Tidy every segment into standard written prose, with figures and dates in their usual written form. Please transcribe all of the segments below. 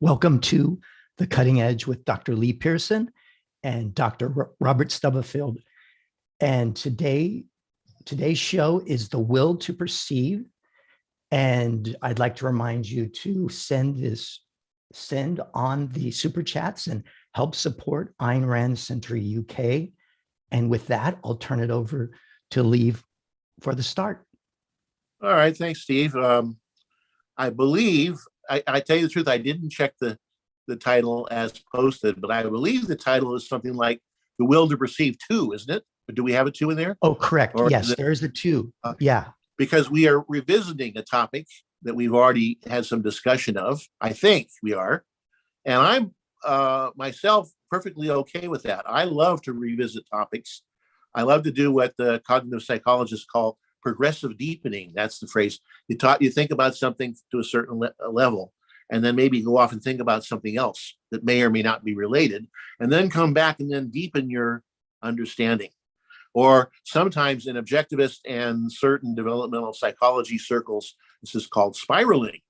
Welcome to The Cutting Edge with Dr. Lee Pierson and Dr. Robert Stubblefield. And today's show is The Will to Perceive. And I'd like to remind you to send on the super chats and help support Ayn Rand Center UK. And with that, I'll turn it over to Lee for the start. All right, thanks, Steve. I believe, I tell you the truth, I didn't check the title as posted, but I believe the title is something like The Will to Perceive 2, isn't it? Do we have a 2 in there? Oh, correct. Or yes, there is a 2. Yeah. Because we are revisiting a topic that we've already had some discussion of. I think we are. And I'm myself perfectly okay with that. I love to revisit topics. I love to do what the cognitive psychologists call progressive deepening. That's the phrase. You think about something to a certain level, and then maybe go off and think about something else that may or may not be related, and then come back and then deepen your understanding. Or sometimes in objectivist and certain developmental psychology circles, this is called spiraling,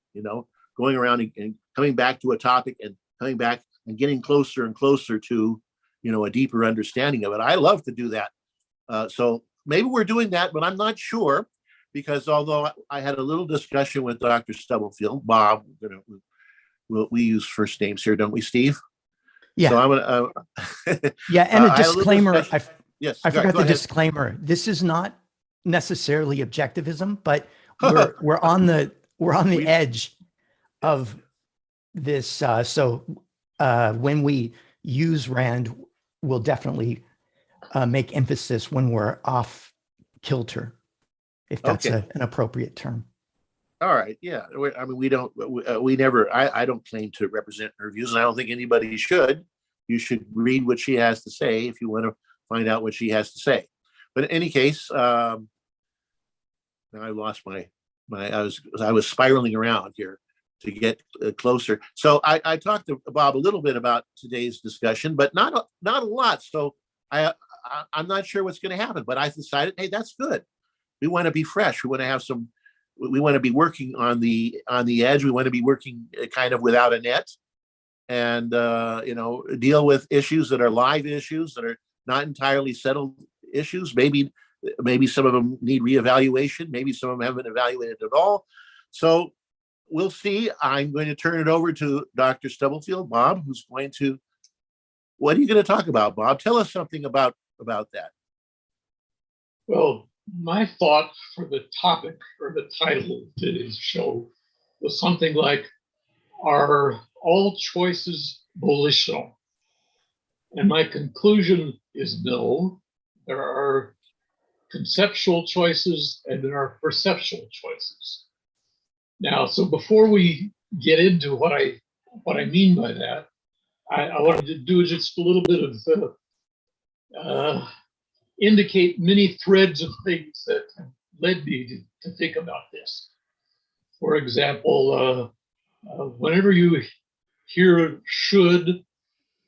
going around and coming back to a topic and coming back and getting closer and closer to, a deeper understanding of it. I love to do that. So maybe we're doing that, but I'm not sure, because although I had a little discussion with Dr. Stubblefield, Bob, we use first names here, don't we, Steve? Yeah. So I'm gonna. Yeah, and a disclaimer. Yes, I forgot go the ahead. Disclaimer. This is not necessarily objectivism, but we're on the edge of this. So when we use Rand, we'll definitely make emphasis when we're off kilter, if that's Okay. an appropriate term. All right. Yeah. I don't claim to represent her views, and I don't think anybody should. You should read what she has to say if you want to find out what she has to say. But in any case, now I lost I was spiraling around here to get closer. So I talked to Bob a little bit about today's discussion, but not a lot. So I'm not sure what's going to happen, but I decided, hey, that's good. We want to be fresh. We want to have we want to be working on the edge. We want to be working kind of without a net, and deal with issues that are live issues that are not entirely settled issues. Maybe some of them need reevaluation. Maybe some of them haven't been evaluated at all. So we'll see. I'm going to turn it over to Dr. Stubblefield, Bob, who's going to. What are you going to talk about, Bob? Tell us something about that. Well, my thought for the topic or the title of today's show was something like, are all choices volitional? And my conclusion is no. There are conceptual choices and there are perceptual choices. Now, so before we get into what I mean by that, I wanted to do just a little bit of indicate many threads of things that have led me to think about this. For example, whenever you hear should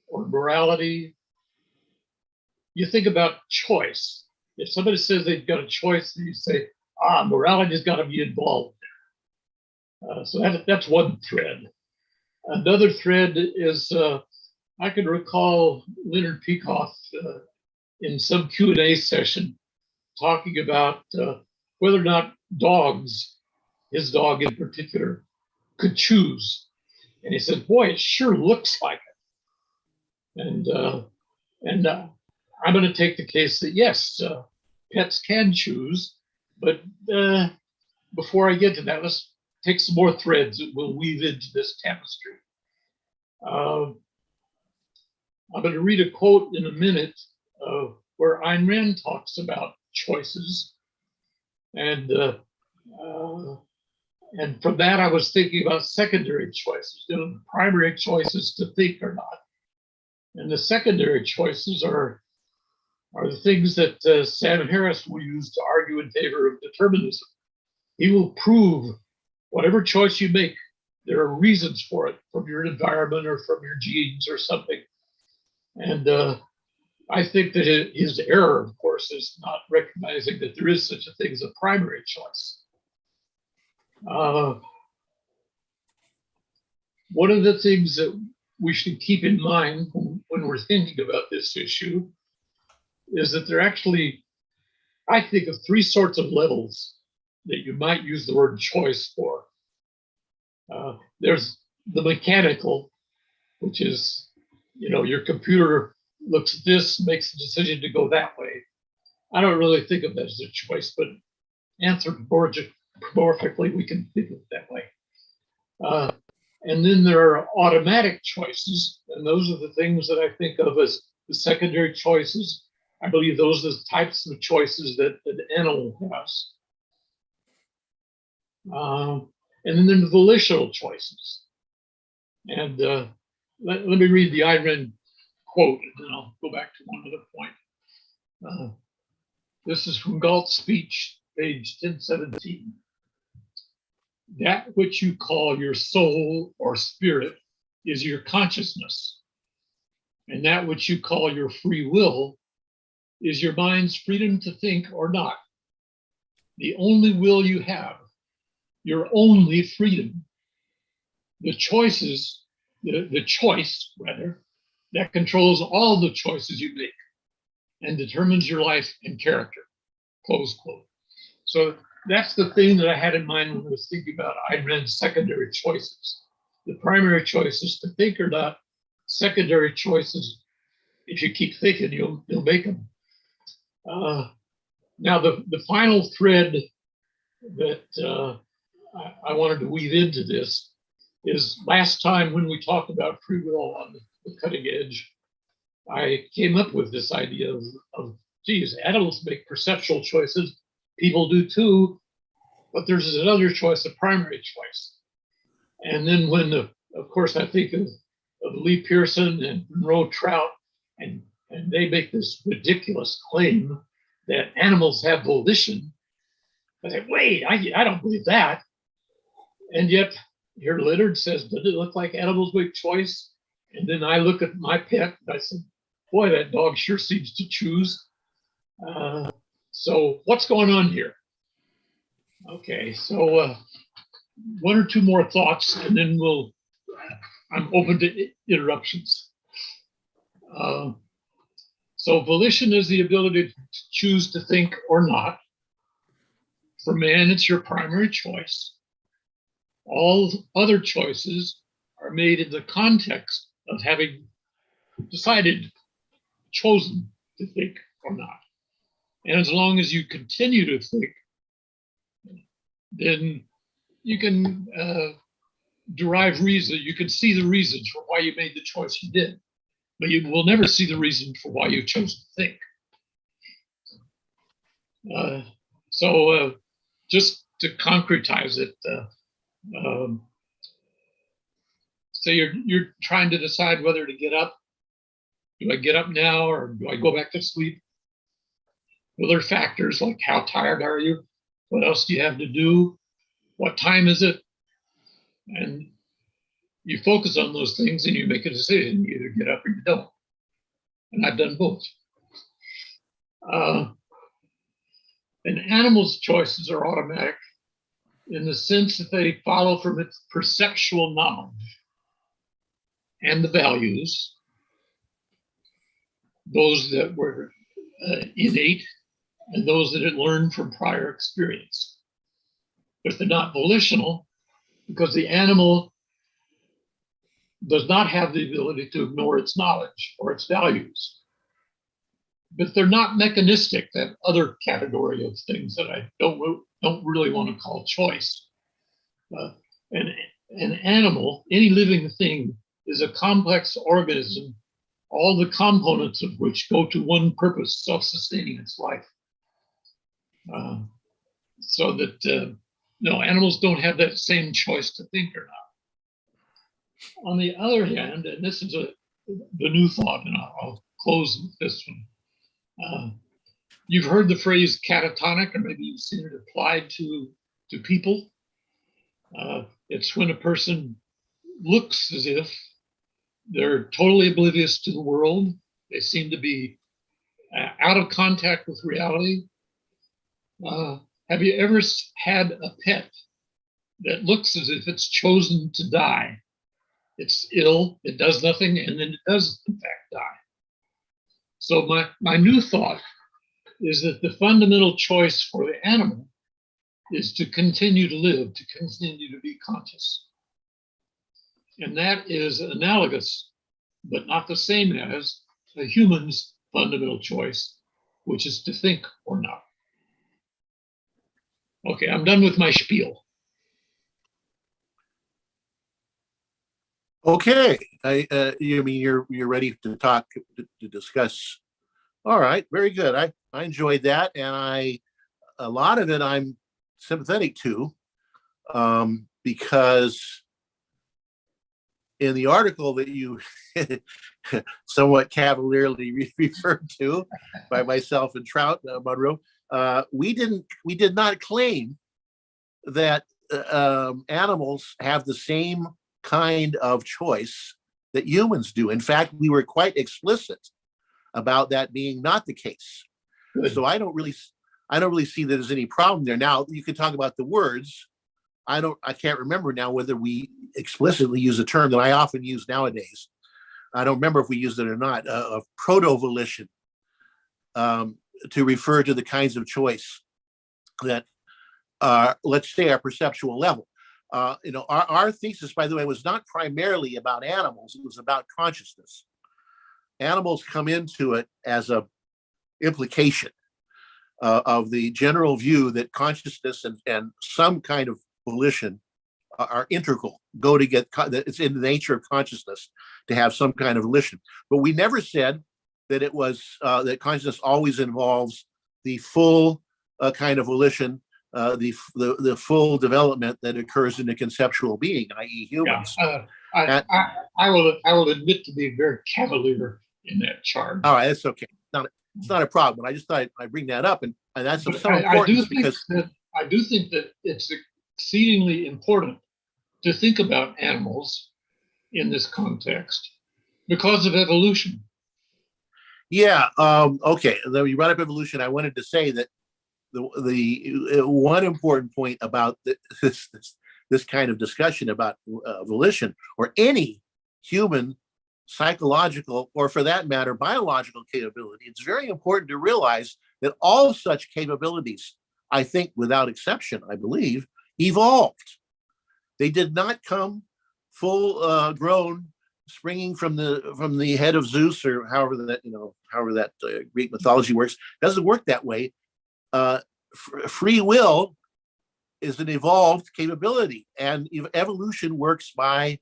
or morality, you think about choice. If somebody says they've got a choice, then you say, morality's got to be involved there. So that's one thread. Another thread is, I can recall Leonard Peikoff in some Q&A session talking about whether or not his dog in particular, could choose. And he said, boy, it sure looks like it. And I'm going to take the case that, yes, pets can choose. But before I get to that, let's take some more threads that we'll weave into this tapestry. I'm going to read a quote in a minute where Ayn Rand talks about choices. And from that, I was thinking about secondary choices, the primary choices to think or not. And the secondary choices are the things that Sam Harris will use to argue in favor of determinism. He will prove whatever choice you make, there are reasons for it from your environment or from your genes or something. And I think that his error, of course, is not recognizing that there is such a thing as a primary choice. one of the things that we should keep in mind when we're thinking about this issue is that there are actually, I think, of three sorts of levels that you might use the word choice for. There's the mechanical, which is, your computer looks at this, makes a decision to go that way. I don't really think of that as a choice, but anthropomorphically, we can think of it that way. And then there are automatic choices, and those are the things that I think of as the secondary choices. I believe those are the types of choices that an animal has. And then the volitional choices. And let me read the Ayn Rand quote, and then I'll go back to one other point. This is from Galt's speech, page 1017. That which you call your soul or spirit is your consciousness, and that which you call your free will is your mind's freedom to think or not. The only will you have, your only freedom. The choices, the choice, rather, that controls all the choices you make and determines your life and character, close quote. So that's the thing that I had in mind when I was thinking about Ayn Rand's secondary choices. The primary choice is to think or not. Secondary choices, if you keep thinking, you'll make them. Now, the final thread that I wanted to weave into this is last time when we talked about free will on the cutting edge, I came up with this idea of geez, animals make perceptual choices, people do too, but there's another choice, a primary choice. And then when, of course, I think of Lee Pierson and Monroe Trout, and they make this ridiculous claim that animals have volition. I say, wait, I don't believe that. And yet, here Leonard says, does it look like animals make choice? And then I look at my pet and I said, boy, that dog sure seems to choose. So what's going on here? Okay, so one or two more thoughts, and then I'm open to interruptions. So volition is the ability to choose to think or not. For man, it's your primary choice. All other choices are made in the context of having decided, chosen to think or not. And as long as you continue to think, then you can derive reason. You can see the reasons for why you made the choice you did, but you will never see the reason for why you chose to think. So just to concretize it, say you're trying to decide whether to get up. Do I get up now or do I go back to sleep? Well, there are factors like how tired are you? What else do you have to do? What time is it? And you focus on those things and you make a decision. You either get up or you don't. And I've done both. An animal's choices are automatic in the sense that they follow from its perceptual knowledge and the values, those that were innate and those that it learned from prior experience. But they're not volitional because the animal does not have the ability to ignore its knowledge or its values. But they're not mechanistic, that other category of things that I don't really want to call choice. An animal, any living thing, is a complex organism, all the components of which go to one purpose, self-sustaining its life. So that, no, animals don't have that same choice to think or not. On the other hand, and this is the new thought, and I'll close with this one. You've heard the phrase catatonic, or maybe you've seen it applied to people. It's when a person looks as if they're totally oblivious to the world. They seem to be out of contact with reality. Have you ever had a pet that looks as if it's chosen to die It's ill, it does nothing, and then it does, in fact, die. So my new thought is that the fundamental choice for the animal is to continue to live, to continue to be conscious. And that is analogous, but not the same as a human's fundamental choice, which is to think or not. Okay, I'm done with my spiel. Okay, you mean you're ready to talk to discuss? All right, very good. I enjoyed that, and a lot of it I'm sympathetic to, because in the article that you somewhat cavalierly referred to by myself and Trout Monroe, we did not claim that animals have the same kind of choice that humans do. In fact, we were quite explicit about that being not the case. Good. So I don't really see that there's any problem there. Now you can talk about the words. I can't remember now whether we explicitly use a term that I often use nowadays. I don't remember if we used it or not, of proto-volition, to refer to the kinds of choice that, let's say, our perceptual level. Our thesis, by the way, was not primarily about animals. It was about consciousness. Animals come into it as a implication of the general view that consciousness and some kind of volition are integral, go to get, it's in the nature of consciousness to have some kind of volition. But we never said that it was, that consciousness always involves the full kind of volition, the full development that occurs in the conceptual being, i.e. humans. Yeah, I will admit to being very cavalier in that charge. All right, that's okay. It's not a problem. I just thought I'd bring that up, and that's of some importance because I do think that it's exceedingly important to think about animals in this context because of evolution. Yeah. Okay. Then you brought up evolution. I wanted to say that the one important point about this kind of discussion about volition or any human psychological, or for that matter, biological capability, it's very important to realize that all such capabilities, I think without exception, I believe, evolved. They did not come full grown, springing from the head of Zeus, or however that Greek mythology works. It doesn't work that way. Free will is an evolved capability, and evolution works by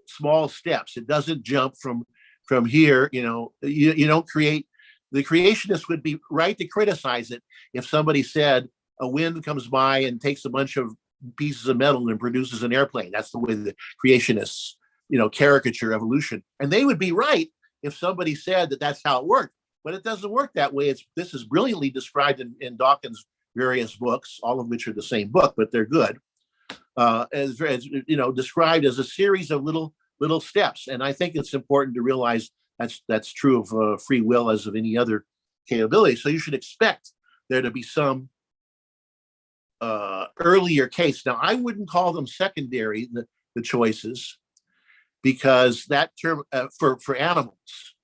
small steps. It doesn't jump from here. You don't create. The creationists would be right to criticize it if somebody said a wind comes by and takes a bunch of pieces of metal and produces an airplane. That's the way the creationists, caricature evolution. And they would be right if somebody said that that's how it worked. But it doesn't work that way. This is brilliantly described in Dawkins' various books, all of which are the same book, but they're good. As described as a series of little steps. And I think it's important to realize that's true of free will as of any other capability. So you should expect there to be some earlier case. Now, I wouldn't call them secondary, the choices, because that term for animals,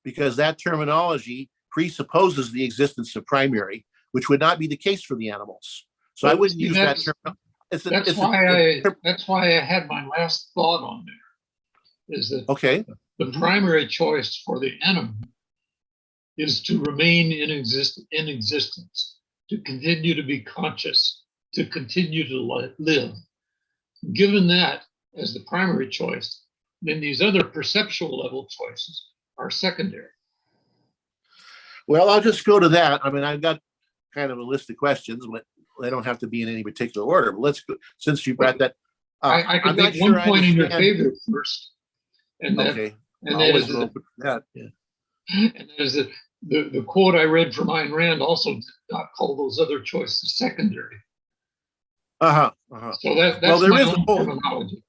because that terminology presupposes the existence of primary, which would not be the case for the animals. So I wouldn't use that term. That's why I had my last thought on there, is that okay. The primary choice for the animal is to remain in existence, to continue to be conscious, to continue to live. Given that as the primary choice, then these other perceptual level choices are secondary. Well, I'll just go to that. I mean, I've got kind of a list of questions, but they don't have to be in any particular order. But let's go, since you brought that. I could make one point in your favor first. And that, okay. And that is that. Yeah. And that is that the quote I read from Ayn Rand also did not call those other choices secondary. So that's my own terminology.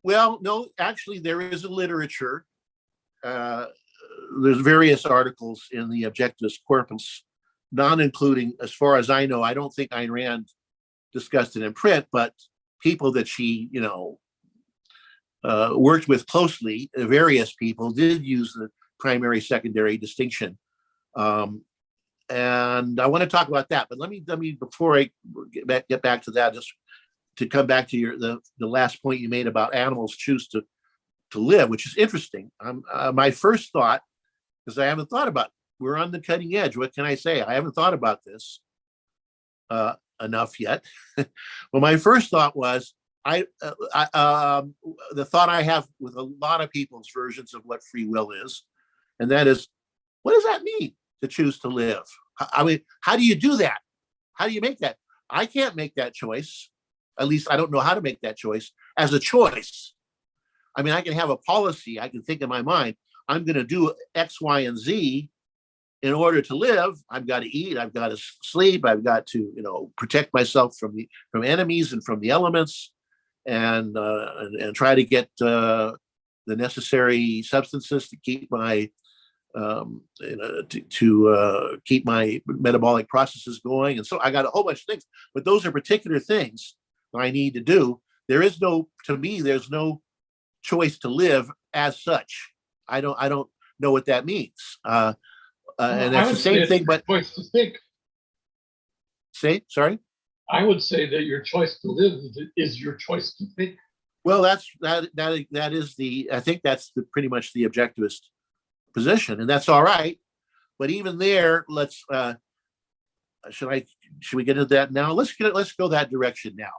Well, no, actually, there is a literature. There's various articles in the Objectivist Corpus, not including, as far as I know, I don't think Ayn Rand discussed it in print, but people that she, worked with closely, various people did use the primary secondary distinction. And I want to talk about that, but let me before I get back to that, just to come back to the last point you made about animals choose to live, which is interesting. My first thought, because I haven't thought about it, we're on the cutting edge. What can I say? I haven't thought about this enough yet. Well, my first thought was the thought I have with a lot of people's versions of what free will is, and that is, what does that mean to choose to live? I mean, how do you do that? How do you make that? I can't make that choice. At least I don't know how to make that choice as a choice. I mean, I can have a policy. I can think in my mind, I'm going to do X, Y, and Z in order to live. I've got to eat. I've got to sleep. I've got to, protect myself from enemies and from the elements, and try to get the necessary substances to keep my keep my metabolic processes going. And so I got a whole bunch of things, but those are particular things that I need to do. There's no choice to live as such. I don't know what that means. And that's the same thing, but choice to think. Sorry? I would say that your choice to live is your choice to think. Well, that is I think that's pretty much the objectivist position, and that's all right. But even there, let's should we get into that now? Let's go that direction now.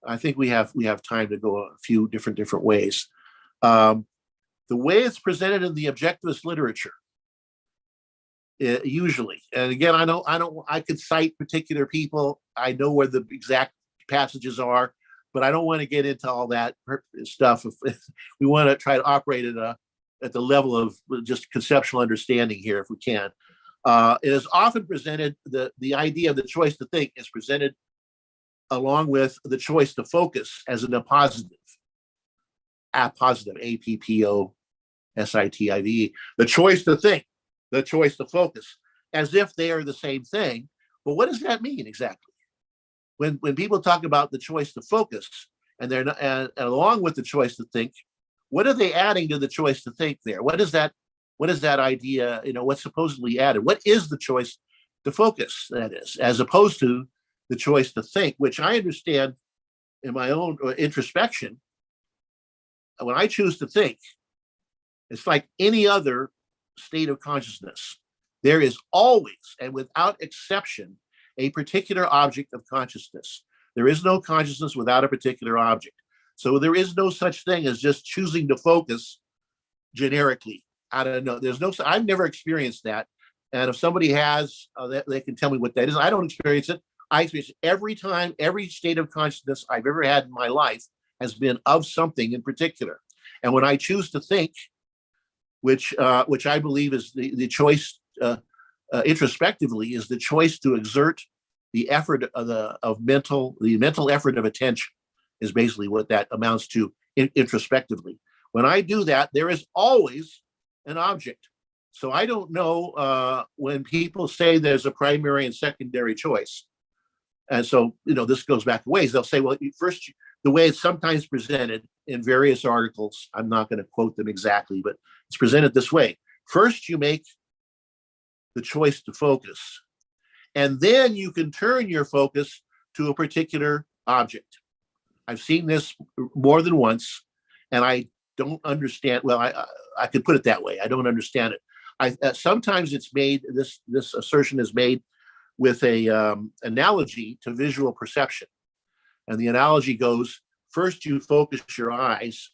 I think we have time to go a few different ways. The way it's presented in the objectivist literature, usually, and again, I could cite particular people. I know where the exact passages are, but I don't want to get into all that stuff. If we want to try to operate at the level of just conceptual understanding here, if we can. It is often presented, the idea of the choice to think is presented along with the choice to focus as an appositive, APPOSITIVE, the choice to think, the choice to focus, as if they are the same thing. But what does that mean exactly? When people talk about the choice to focus, and they're not, and along with the choice to think, what are they adding to the choice to think there? What is that idea, what's supposedly added? What is the choice to focus, that is, as opposed to the choice to think, which I understand in my own introspection. When I choose to think, it's like any other state of consciousness. There is always, and without exception, a particular object of consciousness. There is no consciousness without a particular object. So there is no such thing as just choosing to focus generically. I don't know. I've never experienced that. And if somebody has, they can tell me what that is. I don't experience it. I experience it every time. Every state of consciousness I've ever had in my life has been of something in particular. And when I choose to think, which I believe is the choice introspectively, is the choice to exert the effort of mental effort of attention, is basically what that amounts to introspectively. When I do that, there is always an object. So I don't know when people say there's a primary and secondary choice. And so, this goes back a ways. They'll say, well, first, the way it's sometimes presented in various articles, I'm not going to quote them exactly, but it's presented this way. First, you make the choice to focus, and then you can turn your focus to a particular object. I've seen this more than once, and I don't understand. Well, I could put it that way. I don't understand it. Sometimes it's made, this assertion is made with a analogy to visual perception. And the analogy goes, first you focus your eyes,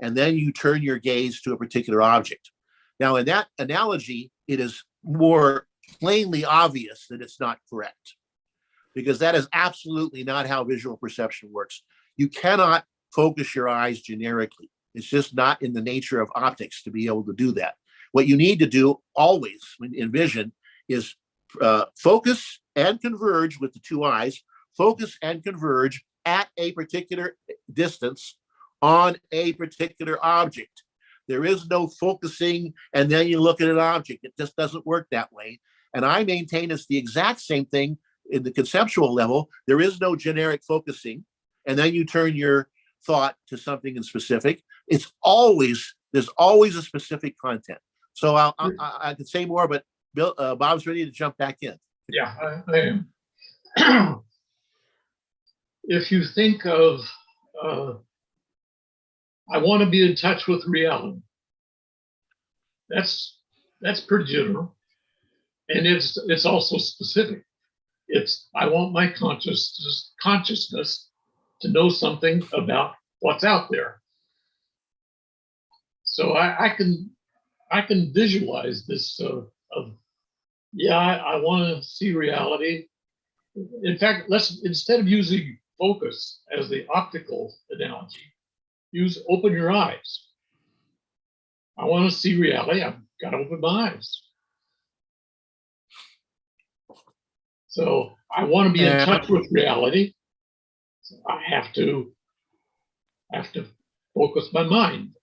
and then you turn your gaze to a particular object. Now, in that analogy, it is more plainly obvious that it's not correct, because that is absolutely not how visual perception works. You cannot focus your eyes generically. It's just not in the nature of optics to be able to do that. What you need to do always in vision is focus and converge with the two eyes, focus and converge at a particular distance on a particular object. There is no focusing and then you look at an object. It just doesn't work that way. And I maintain it's the exact same thing in the conceptual level. There is no generic focusing, and then you turn your thought to something in specific. There's always a specific content. So I could say more, but Bill, Bob's ready to jump back in. Yeah, I am. If you think of, I want to be in touch with reality. That's pretty general, and it's also specific. It's I want my consciousness to know something about what's out there. So I can visualize this of I want to see reality. In fact, let's, instead of using focus as the optical analogy, use open your eyes. I want to see reality. I've got to open my eyes. So I want to be in touch with reality. So I have to focus my mind.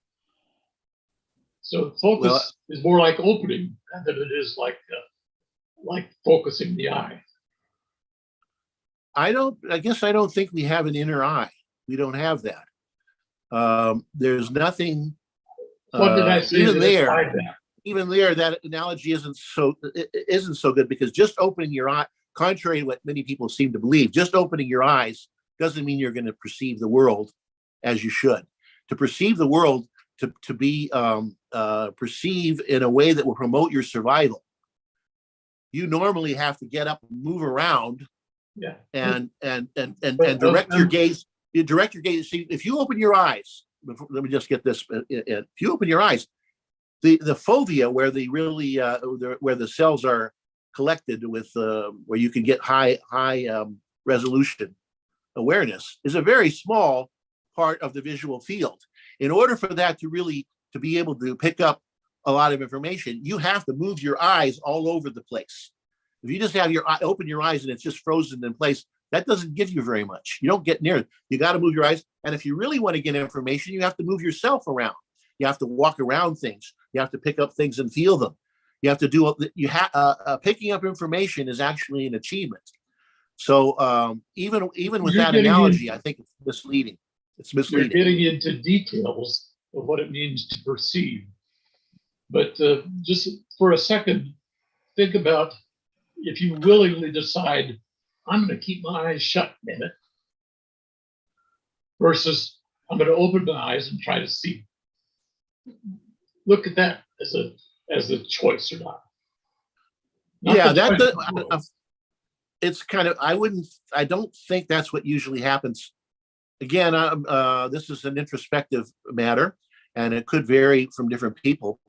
So focus is more like opening than it is like focusing the eye. I guess I don't think we have an inner eye. We don't have that. There's nothing. What did I say? Even there, that analogy isn't so good, because just opening your eye, contrary to what many people seem to believe, just opening your eyes doesn't mean you're going to perceive the world as you should. To perceive the world, to be perceive in a way that will promote your survival, you normally have to get up and move around, and direct your gaze. You direct your gaze. See, if you open your eyes, let me just get this. If you open your eyes, the fovea, where where the cells are collected with, where you can get high resolution awareness, is a very small part of the visual field. In order for that to be able to pick up a lot of information, you have to move your eyes all over the place. If you just have open your eyes and it's just frozen in place, that doesn't give you very much. You don't get near it. You got to move your eyes. And if you really want to get information, you have to move yourself around. You have to walk around things. You have to pick up things and feel them. You have to do. Picking up information is actually an achievement. So even with that analogy, I think it's misleading. It's misleading. You're getting into details of what it means to perceive. But just for a second, think about if you willingly decide, I'm going to keep my eyes shut a minute, versus I'm going to open my eyes and try to see. Look at that as a choice or not. It's kind of, I don't think that's what usually happens. Again, this is an introspective matter, and it could vary from different people.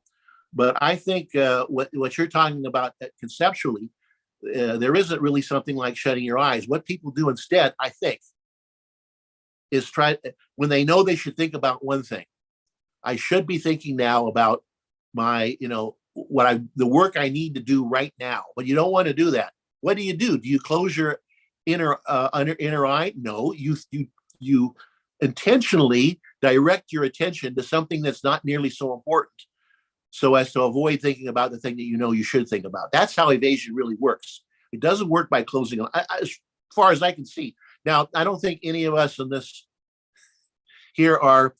But I think what you're talking about conceptually, there isn't really something like shutting your eyes. What people do instead, I think, is when they know they should think about one thing. I should be thinking now about my, the work I need to do right now. But you don't want to do that. What do? Do you close your inner eye? No, you intentionally direct your attention to something that's not nearly so important, so as to avoid thinking about the thing that you should think about. That's how evasion really works. It doesn't work by closing. As far as I can see. Now, I don't think any of us in this here are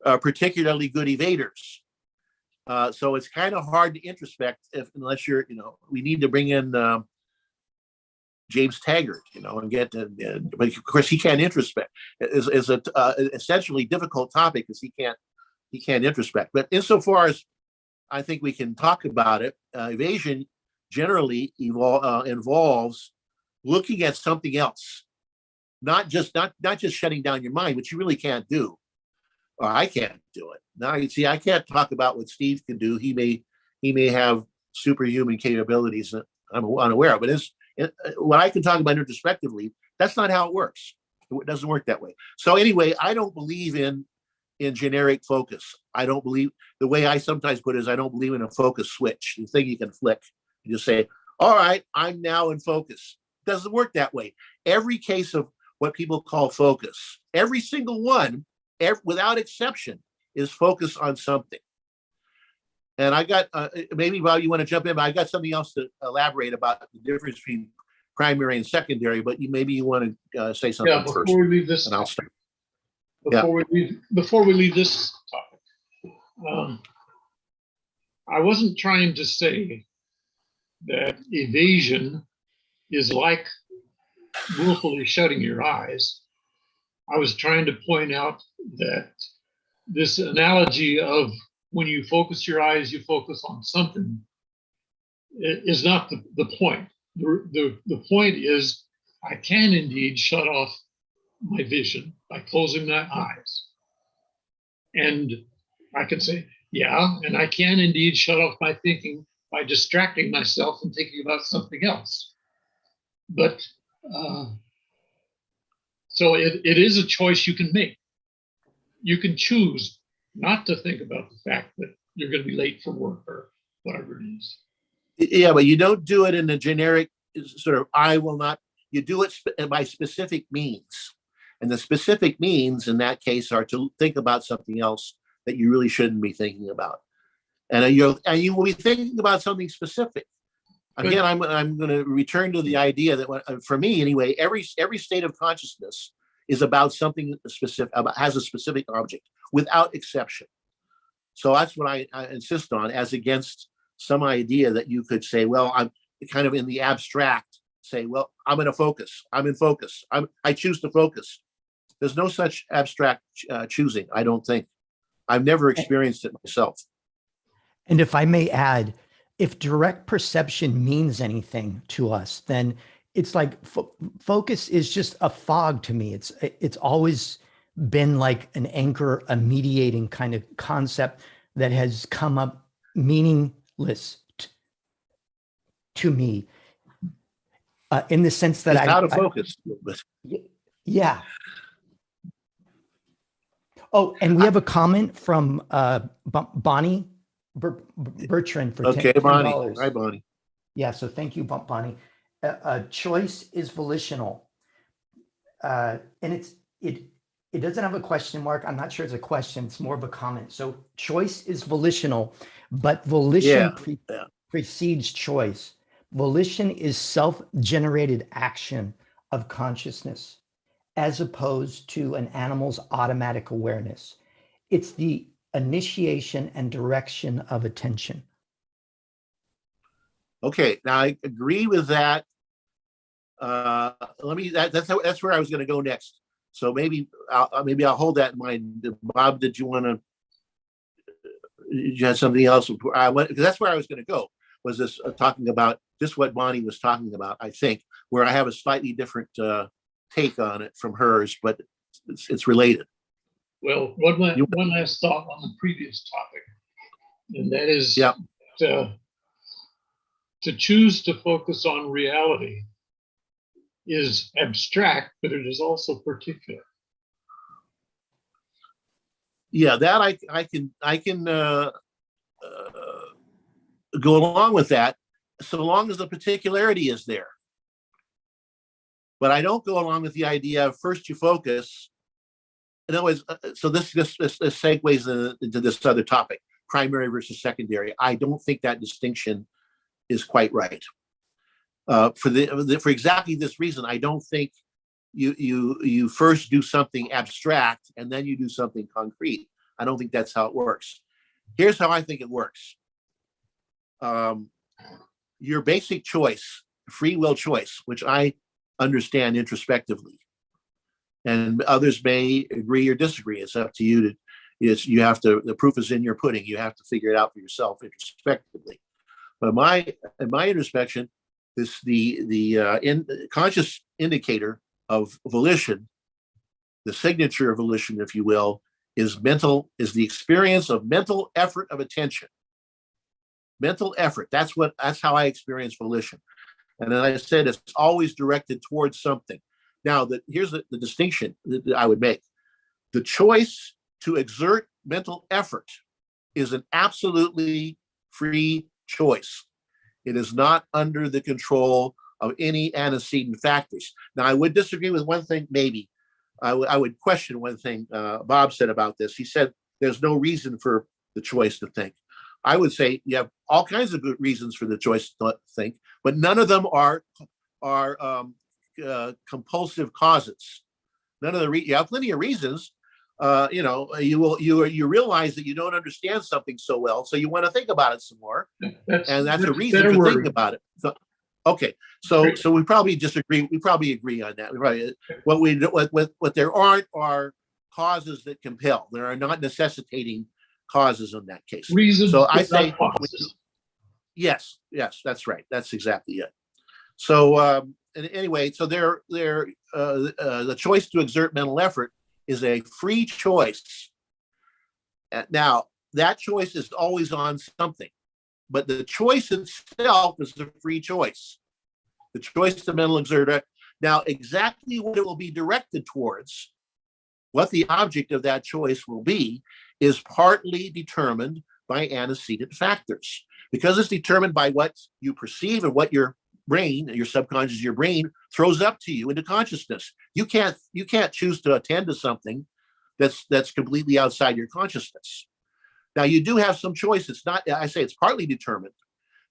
particularly good evaders. So it's kind of hard to introspect unless you're, we need to bring in James Taggart, and get to, but of course he can't introspect. Is a essentially difficult topic because he can't introspect. But insofar as I think we can talk about it, evasion generally involves looking at something else, not just shutting down your mind, which you really can't do. Or I can't do it. Now you see, I can't talk about what Steve can do. He may have superhuman capabilities that I'm unaware of. But what I can talk about introspectively, that's not how it works. It doesn't work that way. So anyway, I don't believe in generic focus. I don't believe, the way I sometimes put it is, I don't believe in a focus switch, the thing you can flick and just say, all right, I'm now in focus. It doesn't work that way. Every case of what people call focus, every single one, without exception, is focused on something. And I got, maybe Bob, you want to jump in, but I got something else to elaborate about the difference between primary and secondary, but maybe you want to say something first. Before we leave this, and I'll start. before we leave this topic, I wasn't trying to say that evasion is like willfully shutting your eyes. I was trying to point out that this analogy of when you focus your eyes, you focus on something is not the point. The point is I can indeed shut off my vision by closing my eyes. And I can say, yeah, and I can indeed shut off my thinking by distracting myself and thinking about something else. But so it is a choice you can make. You can choose not to think about the fact that you're going to be late for work or whatever it is. Yeah, but you don't do it in a generic sort of, I will not, you do it by specific means. And the specific means in that case are to think about something else that you really shouldn't be thinking about. And you will be thinking about something specific. Again, I'm going to return to the idea that for me anyway, every state of consciousness is about something specific, has a specific object without exception. So that's what I insist on, as against some idea that you could say, well, I'm kind of in the abstract, say, well, I'm going to focus. I'm in focus. I choose to focus. There's no such abstract choosing, I don't think. I've never experienced it myself. And if I may add, if direct perception means anything to us, then it's like focus is just a fog to me. It's always been like an anchor, a mediating kind of concept that has come up meaningless to me, in the sense that it's out of focus. Yeah. Oh, and we have a comment from Bonnie Bertrand for $10. Bonnie. Hi, Bonnie. Yeah, so thank you, Bonnie. Choice is volitional, and it doesn't have a question mark. I'm not sure it's a question. It's more of a comment. So choice is volitional, but volition precedes choice. Volition is self-generated action of consciousness, as opposed to an animal's automatic awareness. It's the initiation and direction of attention. Okay, now I agree with that. That's where I was going to go next. So maybe I'll hold that in mind. Bob, did you want to? You had something else? Because that's where I was going to go. Was this talking about just what Bonnie was talking about? I think where I have a slightly different take on it from hers, but it's related. Well, one last thought on the previous topic, and that is to choose to focus on reality is abstract, but it is also particular. Yeah, that I can go along with that, so long as the particularity is there. But I don't go along with the idea of first you focus. In other words, so this segues into this other topic, primary versus secondary. I don't think that distinction is quite right. For exactly this reason, I don't think you first do something abstract and then you do something concrete. I don't think that's how it works. Here's how I think it works. Your basic choice, free will choice, which I understand introspectively, and others may agree or disagree. It's up to you you have to, the proof is in your pudding. You have to figure it out for yourself introspectively. But in my introspection, the conscious indicator of volition, the signature of volition, if you will, is the experience of mental effort of attention. Mental effort. That's how I experience volition. And then I said it's always directed towards something. Now, here's the distinction that I would make. The choice to exert mental effort is an absolutely free choice. It is not under the control of any antecedent factors. Now, I would disagree with one thing, maybe. I would question one thing Bob said about this. He said there's no reason for the choice to think. I would say you have all kinds of good reasons for the choice to think, but none of them are compulsive causes. You have plenty of reasons, you realize that you don't understand something so well, so you want to think about it some more, and that's a reason for thinking about it. So, okay, so we probably disagree. We probably agree on that. What there aren't are causes that compel. There are not necessitating causes in that case. Reasons, so I say causes. Yes, that's right. That's exactly it. So and anyway, so the choice to exert mental effort is a free choice. Now, that choice is always on something, but the choice itself is a free choice. The choice to mental exert. Now, exactly what it will be directed towards, what the object of that choice will be, is partly determined by antecedent factors, because it's determined by what you perceive and what your brain, your subconscious, your brain throws up to you into consciousness. You can't choose to attend to something that's completely outside your consciousness. Now, you do have some choice. It's not, I say it's partly determined,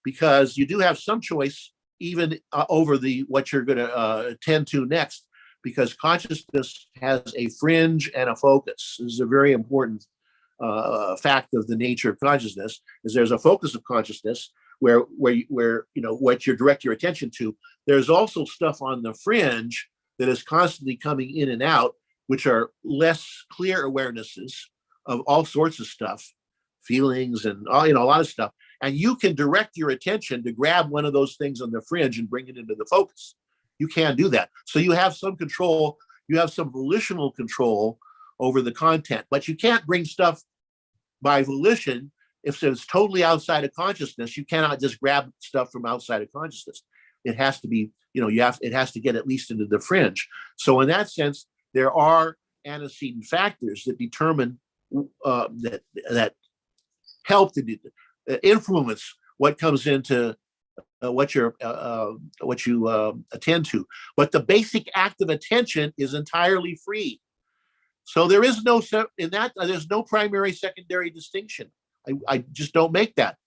because you do have some choice even over what you're going to attend to next, because consciousness has a fringe and a focus. This is a very important fact of the nature of consciousness. Is there's a focus of consciousness where what you direct your attention to. There's also stuff on the fringe that is constantly coming in and out, which are less clear awarenesses of all sorts of stuff, feelings and a lot of stuff. And you can direct your attention to grab one of those things on the fringe and bring it into the focus. You can do that. So you have some control, you have some volitional control over the content, but you can't bring stuff by volition. If it's totally outside of consciousness, you cannot just grab stuff from outside of consciousness. It has to be, it has to get at least into the fringe. So in that sense, there are antecedent factors that determine that help to influence what comes into what you attend to. But the basic act of attention is entirely free. So there is no there's no primary secondary distinction. I just don't make that.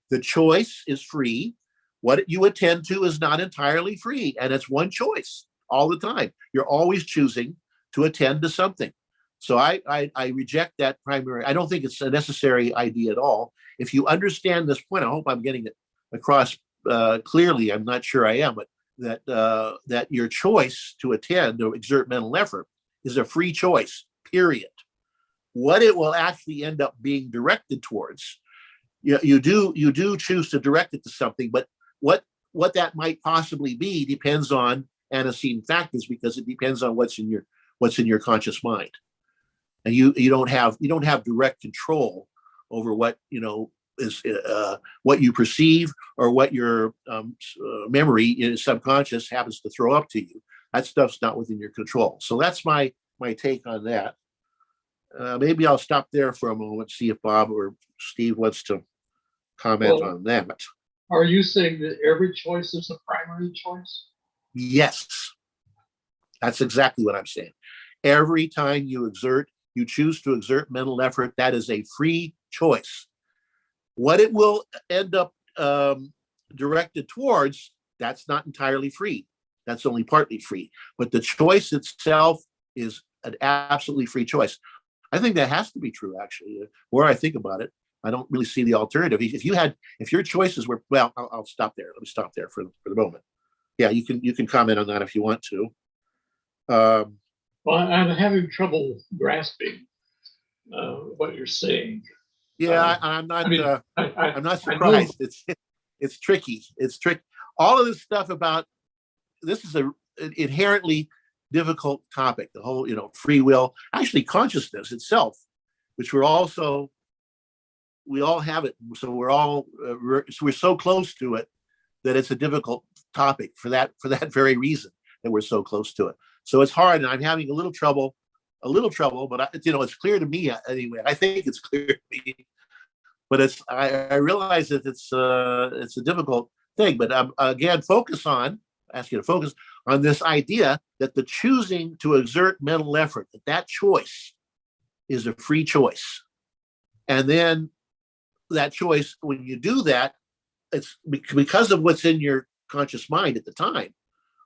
The choice is free. What you attend to is not entirely free, and it's one choice all the time. You're always choosing to attend to something. So I reject that primary. I don't think it's a necessary idea at all. If you understand this point, I hope I'm getting it across clearly. I'm not sure I am, but that your choice to attend or exert mental effort is a free choice, period. What it will actually end up being directed towards, you do choose to direct it to something, but what that might possibly be depends on antecedent factors, because it depends on what's in your conscious mind, and you don't have direct control over what is what you perceive or what your memory, subconscious, happens to throw up to you. That stuff's not within your control. So that's my take on that. Maybe I'll stop there for a moment, see if Bob or Steve wants to comment on that. Are you saying that every choice is a primary choice? Yes, that's exactly what I'm saying. Every time you choose to exert mental effort, that is a free choice. What it will end up directed towards, that's not entirely free. That's only partly free. But the choice itself is an absolutely free choice. I think that has to be true, actually. The more I think about it, I don't really see the alternative. If your choices were, well, I'll stop there. Let me stop there for the moment. Yeah, you can comment on that if you want to. Well, I'm having trouble grasping what you're saying. Yeah, I'm not surprised. It's tricky. It's tricky. All of this stuff about this is an inherently difficult topic. The whole, free will, actually consciousness itself, which we all have it. So we're so close to it that it's a difficult topic for that very reason, that we're so close to it. So it's hard, and I'm having a little trouble, but it's clear to me anyway. I think it's clear to me, but I realize that it's a difficult thing. But again, ask you to focus on this idea that the choosing to exert mental effort, that choice is a free choice. And then that choice, when you do that, it's because of what's in your conscious mind at the time.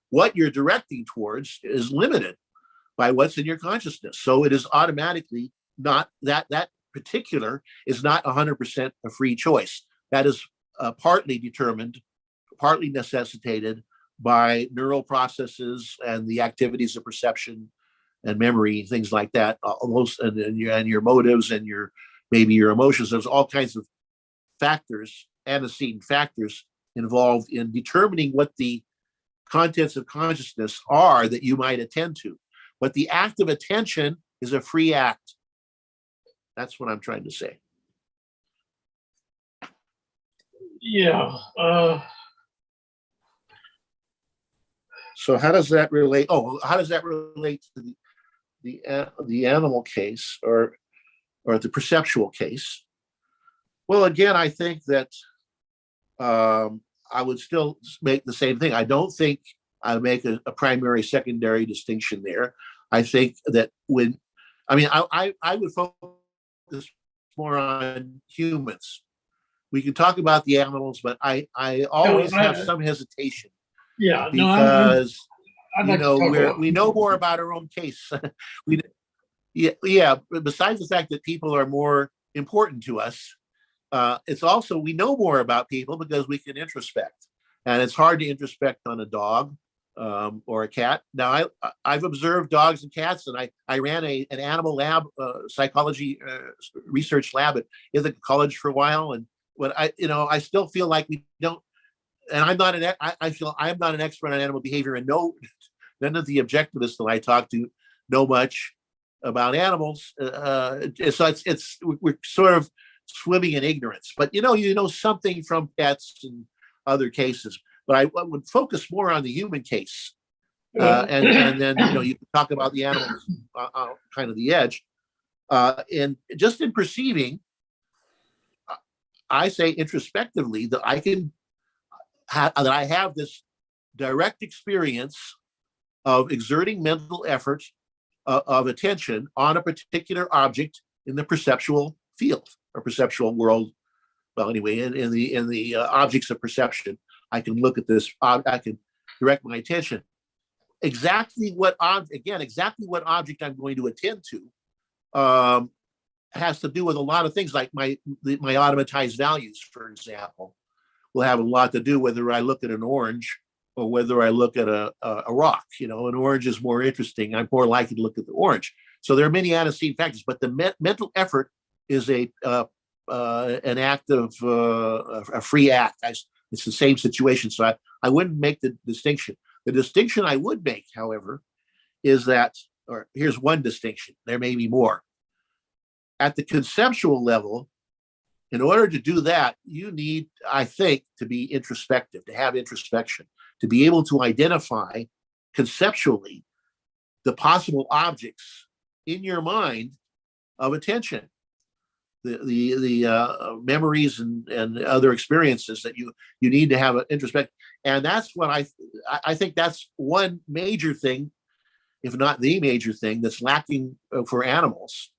What you're directing towards is limited by what's in your consciousness. So it is automatically not that particular is not 100% a free choice. That is partly determined, partly necessitated by neural processes and the activities of perception and memory, things like that, almost, and your motives and maybe your emotions. There's all kinds of factors, antecedent factors involved in determining what the contents of consciousness are that you might attend to. But the act of attention is a free act. That's what I'm trying to say. Yeah. So how does that relate? Oh, how does that relate to the animal case or the perceptual case? Well, again, I think that I would still make the same thing. I don't think I make a primary secondary distinction there. I think that I would focus more on humans. We can talk about the animals, but I always have some hesitation. Yeah, because like we know more about our own case. Besides the fact that people are more important to us, it's also we know more about people because we can introspect, and it's hard to introspect on a dog or a cat. Now, I've observed dogs and cats, and I ran an animal lab, psychology research lab at Ithaca College for a while, and I still feel like we don't. And I feel I'm not an expert on animal behavior, and none of the objectivists that I talk to know much about animals. So we're sort of swimming in ignorance. But you know something from pets and other cases. But I would focus more on the human case, and then you can talk about the animals kind of the edge. And just in perceiving, I say introspectively that I have this direct experience of exerting mental effort of attention on a particular object in the perceptual field or perceptual world. Well, anyway, in the objects of perception, I can look at this. I can direct my attention. Exactly what object I'm going to attend to has to do with a lot of things, like my automatized values, for example, will have a lot to do whether I look at an orange or whether I look at a rock. An orange is more interesting. I'm more likely to look at the orange. So there are many antecedent factors, but the mental effort is an act of a free act. It's the same situation. So I wouldn't make the distinction. The distinction I would make, however, is that, or here's one distinction. There may be more. At the conceptual level, in order to do that, you need, I think, to be introspective, to have introspection, to be able to identify conceptually the possible objects in your mind of attention, the memories and other experiences that you need to have an introspect. And that's what I think that's one major thing, if not the major thing, that's lacking for animals.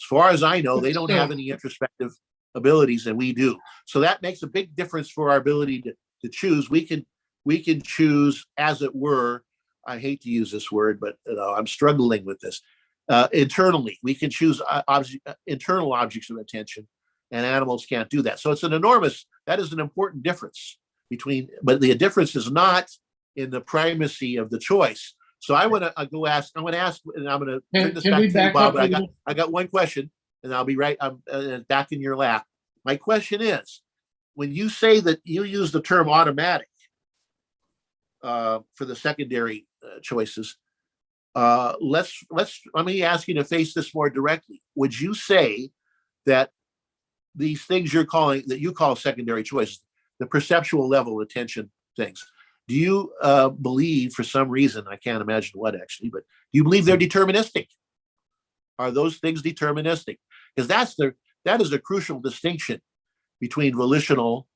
As far as I know, they don't have any introspective abilities, and we do. So that makes a big difference for our ability to choose. We can choose, as it were. I hate to use this word, but I'm struggling with this. Internally, we can choose internal objects of attention, and animals can't do that. So that is an important difference but the difference is not in the primacy of the choice. So I want to I'm going to ask, and I'm going to turn this back to you, Bob. I got one question, and I'll be right. I'm back in your lap. My question is, when you say that you use the term automatic for the secondary choices, let me ask you to face this more directly. Would you say that these things you call secondary choices, the perceptual level attention things, do you believe, for some reason, I can't imagine what actually, but do you believe they're deterministic? Are those things deterministic? Because that is a crucial distinction between volitional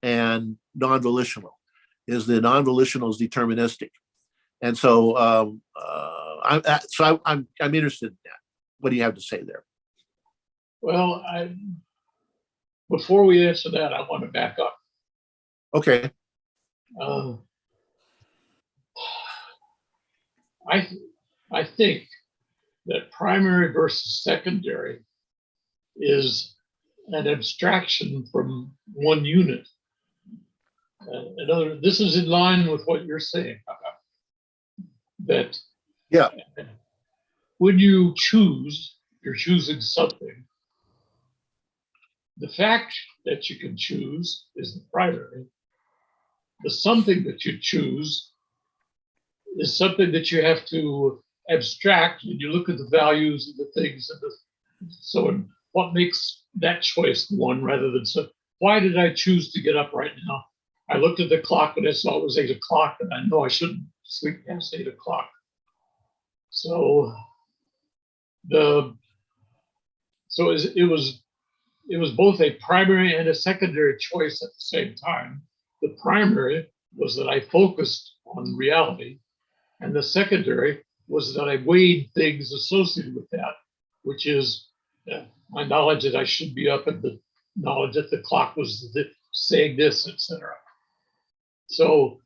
and non-volitional. Is the non-volitional is deterministic, and so I'm interested in that. What do you have to say there? Well, before we answer that, I want to back up. Okay. I think that primary versus secondary is an abstraction from one unit. In other words, this is in line with what you're saying, that Yeah. when you choose, you're choosing something. The fact that you can choose is the primary. The something that you choose is something that you have to abstract when you look at the values of the things and so on. What makes that choice the one rather than so? Why did I choose to get up right now? I looked at the clock and I saw it was 8 o'clock, and I know I shouldn't sleep past 8 o'clock. So it was both a primary and a secondary choice at the same time. The primary was that I focused on reality, and the secondary was that I weighed things associated with that, which is my knowledge that I should be up, and the knowledge that the clock was saying this, etc. So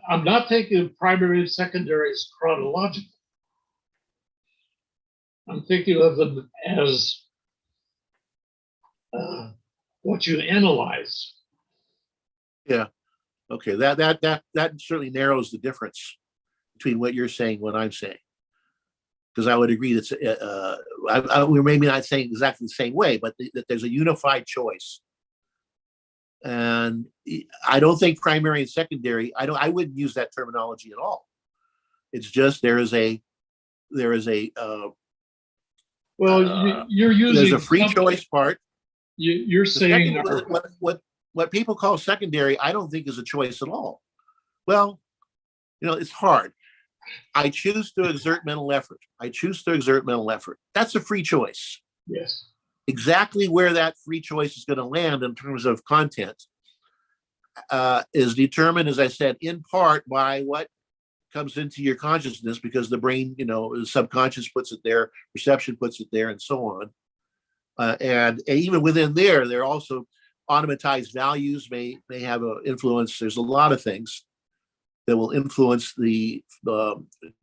I'm not thinking of primary and secondary as chronological. I'm thinking of them as what you analyze. Yeah. Okay. That certainly narrows the difference between what you're saying and what I'm saying. Because I would agree that we're maybe not saying exactly the same way, but that there's a unified choice. And I don't think primary and secondary, I wouldn't use that terminology at all. It's just you're using there's a free choice part. You're saying what people call secondary, I don't think is a choice at all. Well, it's hard. I choose to exert mental effort. That's a free choice. Yes. Exactly where that free choice is going to land in terms of content is determined, as I said, in part by what comes into your consciousness, because the brain, the subconscious puts it there, perception puts it there, and so on. And even within there are also automatized values may have an influence. There's a lot of things that will influence the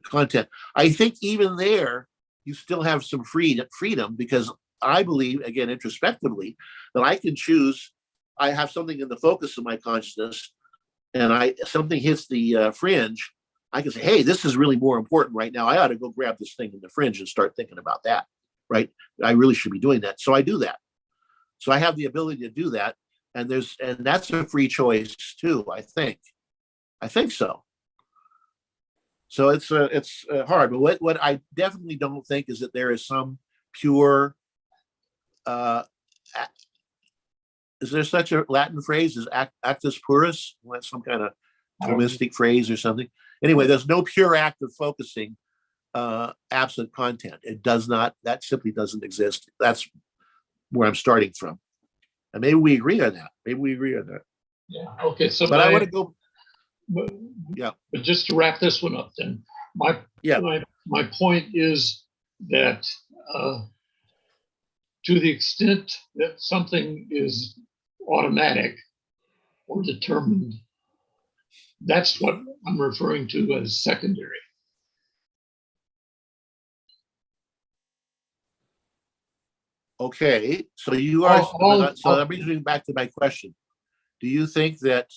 content. I think even there, you still have some freedom, because I believe, again, introspectively, that I can choose. I have something in the focus of my consciousness, and something hits the fringe. I can say, hey, this is really more important right now. I ought to go grab this thing in the fringe and start thinking about that, right? I really should be doing that. So I do that. So I have the ability to do that. And that's a free choice too, I think. I think so. So it's hard. But what I definitely don't think is that there is some pure, is there such a Latin phrase as actus purus? Well, that's some kind of Thomistic phrase or something. Anyway, there's no pure act of focusing absent content. It does not, that simply doesn't exist. That's where I'm starting from. And maybe we agree on that. Yeah. Okay. So, but I want to go. Yeah. But just to wrap this one up, then, my point is that to the extent that something is automatic or determined, that's what I'm referring to as secondary. Okay, so you are. So that brings me back to my question. Do you think that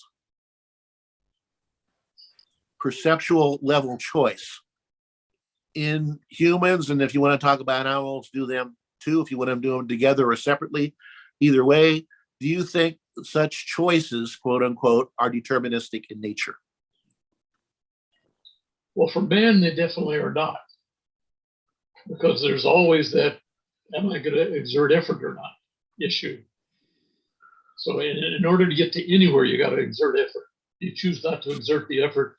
perceptual level choice in humans, and if you want to talk about animals, do them too, if you want to do them together or separately, either way, do you think such choices, quote unquote, are deterministic in nature? Well, for man, they definitely are not. Because there's always that, am I going to exert effort or not issue. So in order to get to anywhere, you got to exert effort. You choose not to exert the effort,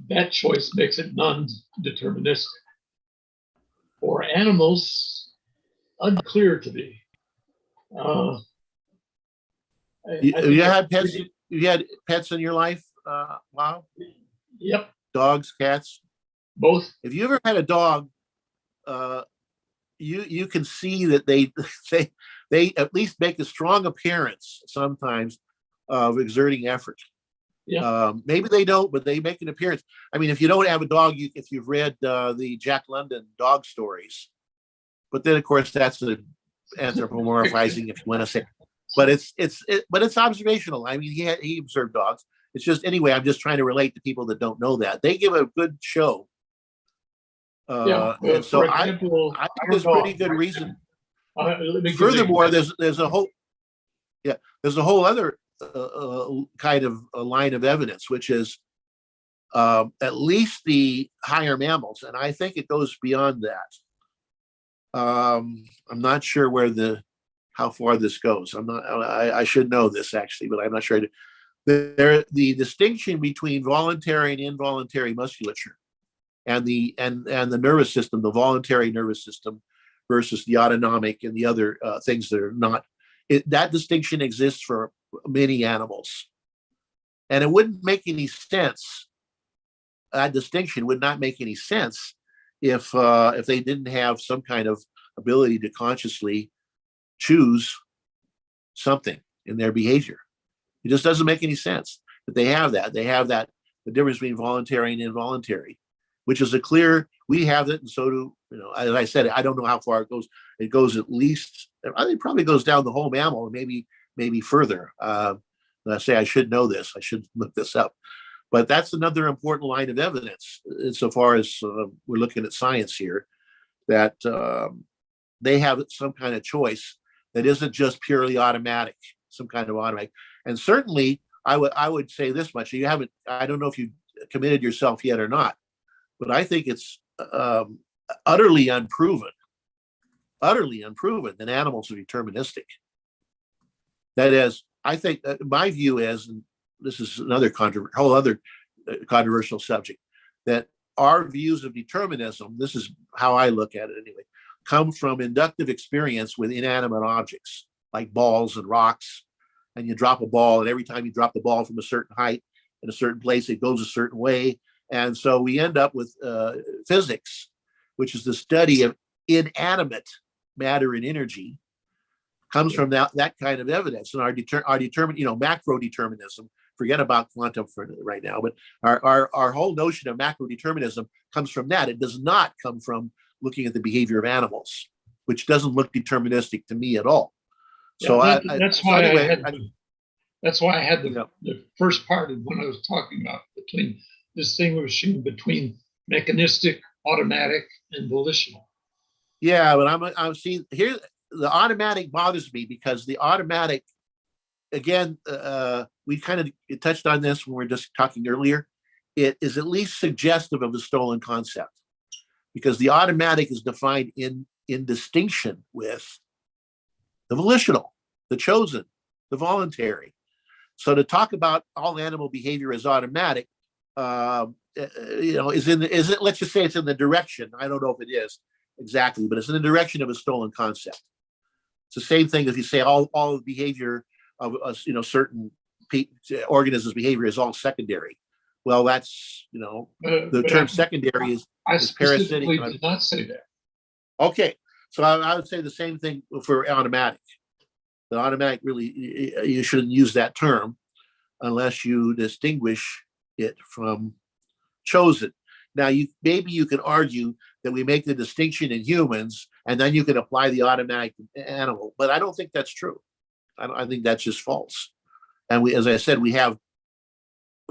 that choice makes it non-deterministic. For animals, unclear to me. You had pets? You had pets in your life? Wow. Yep. Dogs, cats? Both. If you ever had a dog, you can see that they at least make a strong appearance sometimes of exerting effort. Yeah. Maybe they don't, but they make an appearance. I mean, if you don't have a dog, if you've read the Jack London dog stories, but then of course that's the anthropomorphizing, if you want to say. But it's observational. I mean, he observed dogs. It's just anyway. I'm just trying to relate to people that don't know that. They give a good show. And so for example, I think there's pretty good reason. Furthermore, there's a whole other kind of a line of evidence, which is at least the higher mammals, and I think it goes beyond that. I'm not sure how far this goes. I should know this actually, but I'm not sure. The distinction between voluntary and involuntary musculature and the nervous system, the voluntary nervous system versus the autonomic and the other things that are not, that distinction exists for many animals. And it wouldn't make any sense. That distinction would not make any sense if they didn't have some kind of ability to consciously choose something in their behavior. It just doesn't make any sense that they have that. They have that, the difference between voluntary and involuntary, which is we have it, and so do, as I said, I don't know how far it goes. It goes at least, I think it probably goes down the whole mammal, maybe further. I say I should know this. I should look this up. But that's another important line of evidence insofar as we're looking at science here, that they have some kind of choice that isn't just purely automatic, some kind of automatic. And certainly, I would say this much: I don't know if you committed yourself yet or not, but I think it's utterly unproven that animals are deterministic. That is, I think my view is, and this is another whole other controversial subject, that our views of determinism, this is how I look at it anyway, come from inductive experience with inanimate objects like balls and rocks. And you drop a ball, and every time you drop the ball from a certain height in a certain place, it goes a certain way. And so we end up with physics, which is the study of inanimate matter and energy, comes from that kind of evidence. And macro determinism, forget about quantum for right now, but our whole notion of macro determinism comes from that. It does not come from looking at the behavior of animals, which doesn't look deterministic to me at all. So that's why I had the first part of when I was talking about distinguishing between mechanistic, automatic, and volitional. Yeah, but I'm seeing here the automatic bothers me because the automatic, again, we kind of touched on this when we were just talking earlier. It is at least suggestive of the stolen concept, because the automatic is defined in distinction with the volitional, the chosen, the voluntary. So to talk about all animal behavior as automatic, let's just say it's in the direction. I don't know if it is exactly, but it's in the direction of a stolen concept. It's the same thing if you say all the behavior of certain organisms' behavior is all secondary. Well, that's the term secondary is parasitic. I did not say that. Okay, so I would say the same thing for automatic. The automatic, really, you shouldn't use that term unless you distinguish it from chosen. Now, maybe you can argue that we make the distinction in humans, and then you can apply the automatic animal. But I don't think that's true. I think that's just false. And as I said, we have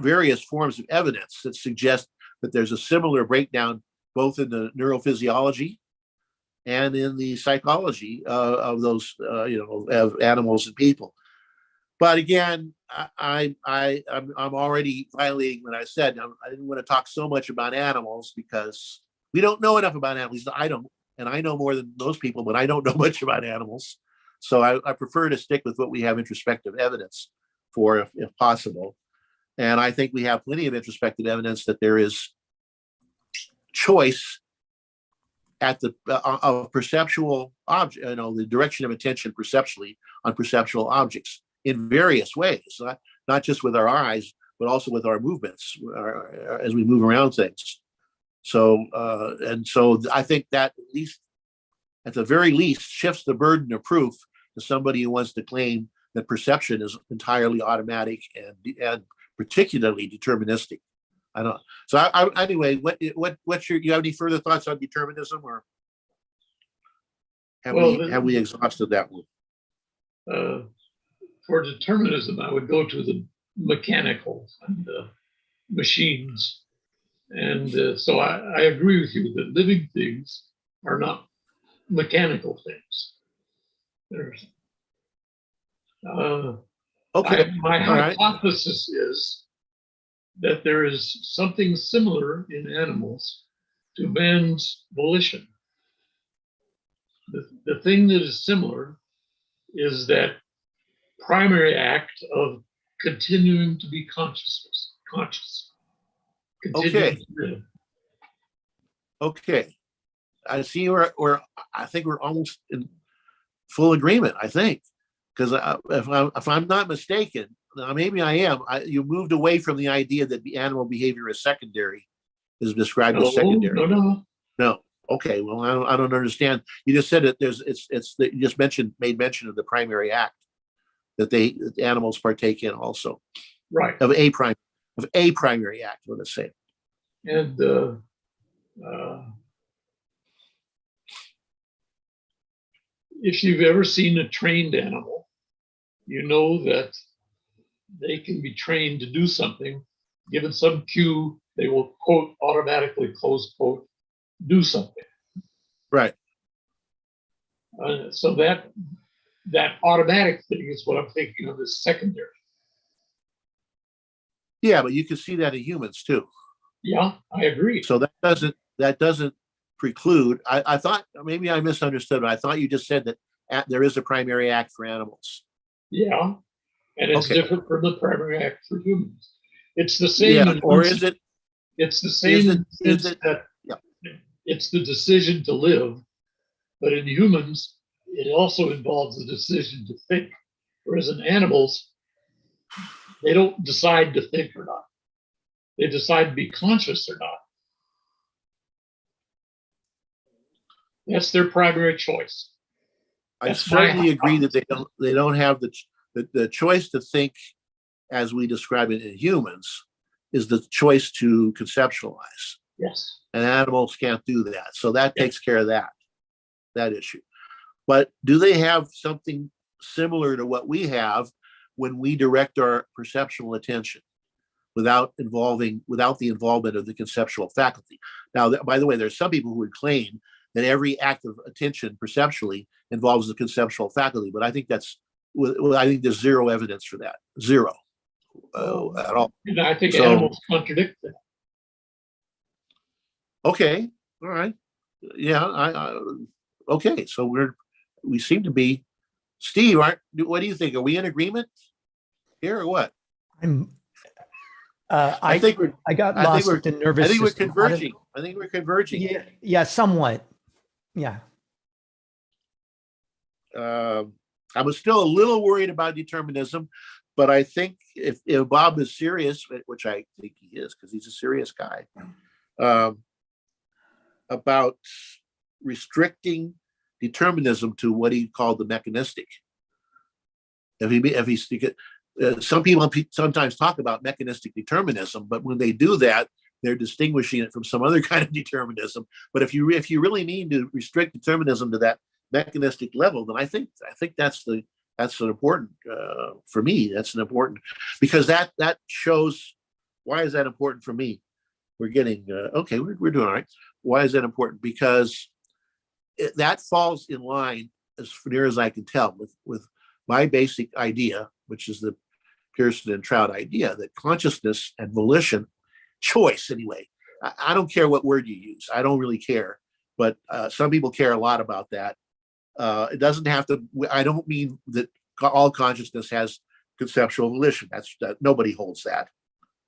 various forms of evidence that suggest that there's a similar breakdown both in the neurophysiology and in the psychology of those, of animals and people. But again, I'm already violating what I said. I didn't want to talk so much about animals because we don't know enough about animals. I don't, and I know more than most people, but I don't know much about animals. So I prefer to stick with what we have introspective evidence for, if possible. And I think we have plenty of introspective evidence that there is choice at the perceptual object, the direction of attention perceptually on perceptual objects in various ways, not just with our eyes, but also with our movements as we move around things. So I think that at the very least, shifts the burden of proof to somebody who wants to claim that perception is entirely automatic and particularly deterministic. I don't. So anyway, what's your? You have any further thoughts on determinism, or have we exhausted that one? For determinism, I would go to the mechanical and the machines, and so I agree with you that living things are not mechanical things. There's Okay. my All right. hypothesis is that there is something similar in animals to man's volition. The thing that is similar is that primary act of continuing to be conscious. Okay. To live. Okay. I see I think we're almost in full agreement, I think, because if I'm not mistaken, now maybe I am, you moved away from the idea that the animal behavior is secondary, is described as secondary. No. Okay. Well, I don't understand. You just said that you just made mention of the primary act that the animals partake in also. Right. Of a primary act, let us say. And if you've ever seen a trained animal, you know that they can be trained to do something. Given some cue, they will, quote, automatically, close quote, do something. Right. So that automatic thing is what I'm thinking of as secondary. Yeah, but you can see that in humans too. Yeah, I agree. So that doesn't preclude. I thought maybe I misunderstood, but I thought you just said that there is a primary act for animals. Yeah, and it's Okay. different from the primary act for humans. It's the same. Yeah, or is it? It's the same. Is it? Yeah. It's the decision to live, but in humans, it also involves the decision to think. Whereas in animals, they don't decide to think or not. They decide to be conscious or not. That's their primary choice. I certainly agree that they don't have the choice to think as we describe it in humans is the choice to conceptualize. Yes. And animals can't do that. So that takes care of that issue. But do they have something similar to what we have when we direct our perceptual attention without the involvement of the conceptual faculty? Now, by the way, there's some people who would claim that every act of attention perceptually involves the conceptual faculty, but I think there's zero evidence for that. Zero at all. And I think animals contradict that. Okay. All right. Yeah. Okay. So we seem to be. Steve, what do you think? Are we in agreement here or what? I got lost in nervous. I think we're converging. I think we're converging. Yeah, somewhat. Yeah. I was still a little worried about determinism, but I think if Bob is serious, which I think he is because he's a serious guy, about restricting determinism to what he called the mechanistic. Some people sometimes talk about mechanistic determinism, but when they do that, they're distinguishing it from some other kind of determinism. But if you really mean to restrict determinism to that mechanistic level, then I think that's an important for me. That's an important because that shows why is that important for me. We're getting okay. We're doing all right. Why is that important? Because that falls in line, as near as I can tell, with my basic idea, which is the Pierson and Trout idea that consciousness and volition, choice anyway. I don't care what word you use. I don't really care, but some people care a lot about that. It doesn't have to. I don't mean that all consciousness has conceptual volition. That nobody holds that.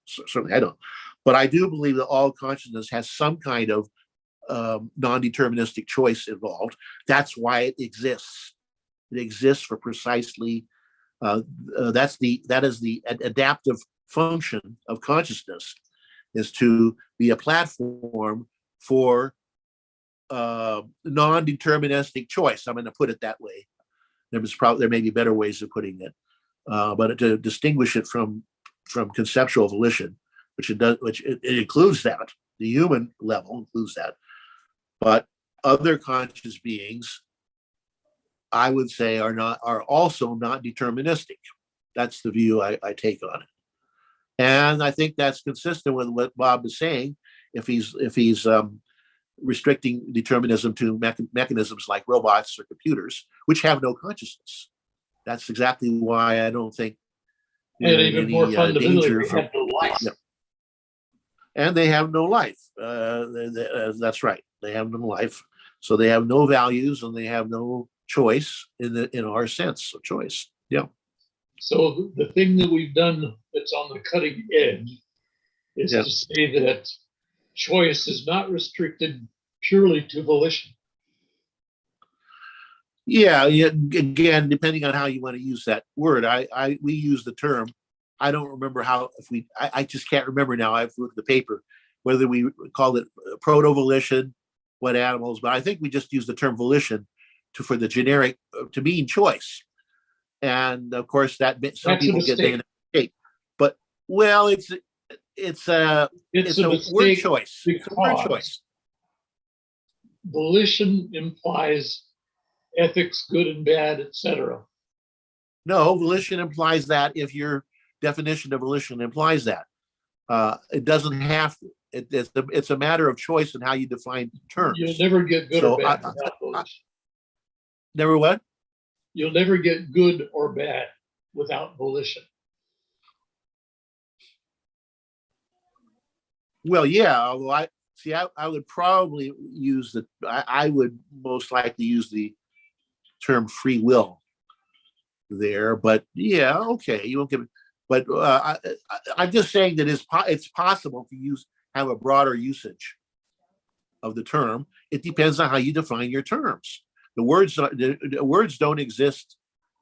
Certainly, I don't. But I do believe that all consciousness has some kind of non-deterministic choice involved. That's why it exists. It exists for precisely. That is the adaptive function of consciousness, is to be a platform for non-deterministic choice. I'm going to put it that way. There may be better ways of putting it, but to distinguish it from from conceptual volition, which it includes that. The human level includes that. But other conscious beings, I would say, are also not deterministic. That's the view I take on it. And I think that's consistent with what Bob is saying. If he's restricting determinism to mechanisms like robots or computers, which have no consciousness, that's exactly why I don't think and even more fundamentally, they have no life. Yeah. And they have no life. That's right. They have no life, so they have no values and they have no choice in our sense of choice. Yeah. So the thing that we've done that's on the cutting edge is to say that choice is not restricted purely to volition. Yeah. Again, depending on how you want to use that word, we use the term. I don't remember how. I just can't remember now. I've looked at the paper whether we called it proto-volition, what animals, but I think we just use the term volition for the generic to mean choice. And of course, that some people get the mistake. But well, it's a word choice. It's a word choice. Volition implies ethics, good and bad, etc. No, volition implies that. If your definition of volition implies that, it doesn't have to. It's a matter of choice and how you define terms. You'll never get good or bad without volition. Never what? You'll never get good or bad without volition. Well, yeah. Although I would probably use I would most likely use the term free will there. But yeah, okay, you won't give it. But I'm just saying that it's possible to have a broader usage of the term. It depends on how you define your terms. The words don't exist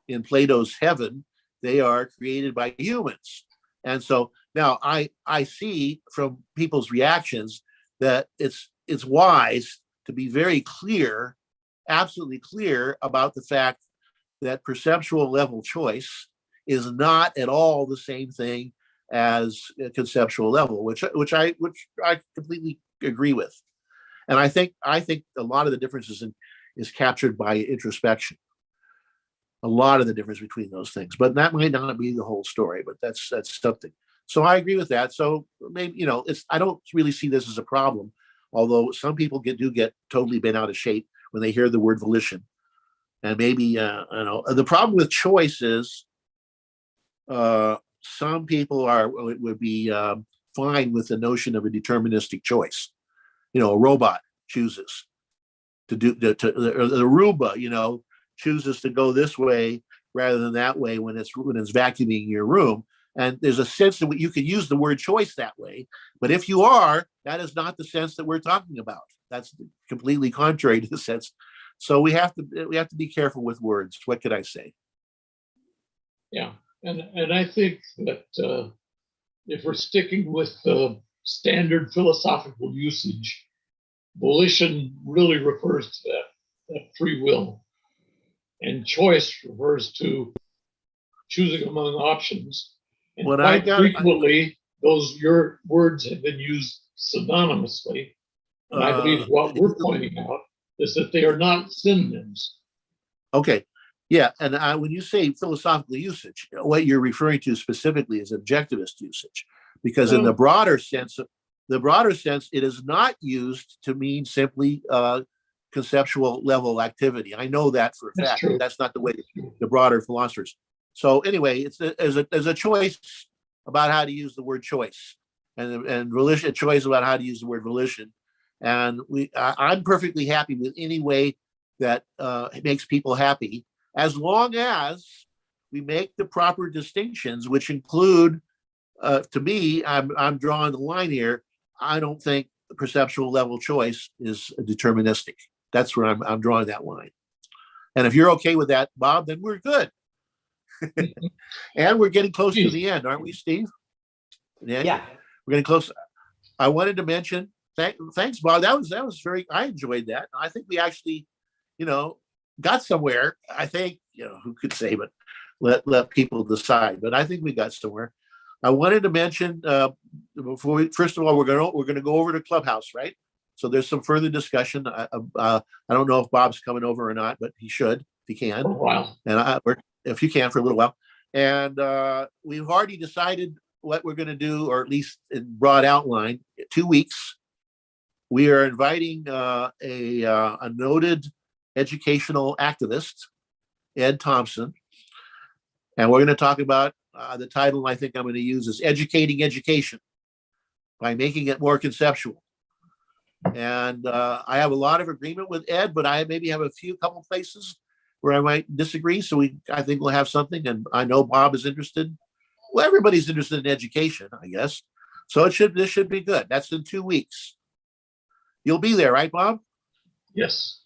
in Plato's heaven. They are created by humans. And so now I see from people's reactions that it's wise to be very clear, absolutely clear about the fact that perceptual level choice is not at all the same thing as conceptual level, which I completely agree with. And I think a lot of the differences is captured by introspection. A lot of the difference between those things, but that might not be the whole story. But that's something. So I agree with that. So maybe I don't really see this as a problem, although some people do get totally bent out of shape when they hear the word volition, and maybe the problem with choice is some people would be fine with the notion of a deterministic choice. A robot chooses to do the Roomba, chooses to go this way rather than that way when it's vacuuming your room. And there's a sense that you can use the word choice that way. But if you are, that is not the sense that we're talking about. That's completely contrary to the sense. So we have to be careful with words. What could I say? Yeah, and I think that if we're sticking with the standard philosophical usage, volition really refers to that free will, and choice refers to choosing among options. And quite frequently, your words have been used synonymously. And I believe what we're pointing out is that they are not synonyms. Okay. Yeah. And when you say philosophical usage, what you're referring to specifically is objectivist usage, because in the broader sense, it is not used to mean simply conceptual level activity. I know that for a fact. That's not the way the broader philosophers. So anyway, there's a choice about how to use the word choice, and volition, a choice about how to use the word volition. And I'm perfectly happy with any way that makes people happy, as long as we make the proper distinctions, which include, to me, I'm drawing the line here. I don't think perceptual level choice is deterministic. That's where I'm drawing that line. And if you're okay with that, Bob, then we're good. And we're getting close to the end, aren't we, Steve? Yeah. We're getting close. I wanted to mention, thanks, Bob. That was very, I enjoyed that. I think we actually, got somewhere. I think, who could say, but let people decide. But I think we got somewhere. I wanted to mention first of all, we're gonna go over to Clubhouse, right? So there's some further discussion. I don't know if Bob's coming over or not, but he should if he can. For a while. And if you can for a little while. And we've already decided what we're going to do, or at least in broad outline. 2 weeks, we are inviting a noted educational activist, Ed Thompson, and we're going to talk about the title I think I'm going to use is Educating Education by Making It More Conceptual. And I have a lot of agreement with Ed, but I maybe have a couple places where I might disagree. So I think we'll have something, and I know Bob is interested. Well, everybody's interested in education, I guess. So this should be good. That's in 2 weeks. You'll be there, right, Bob? Yes.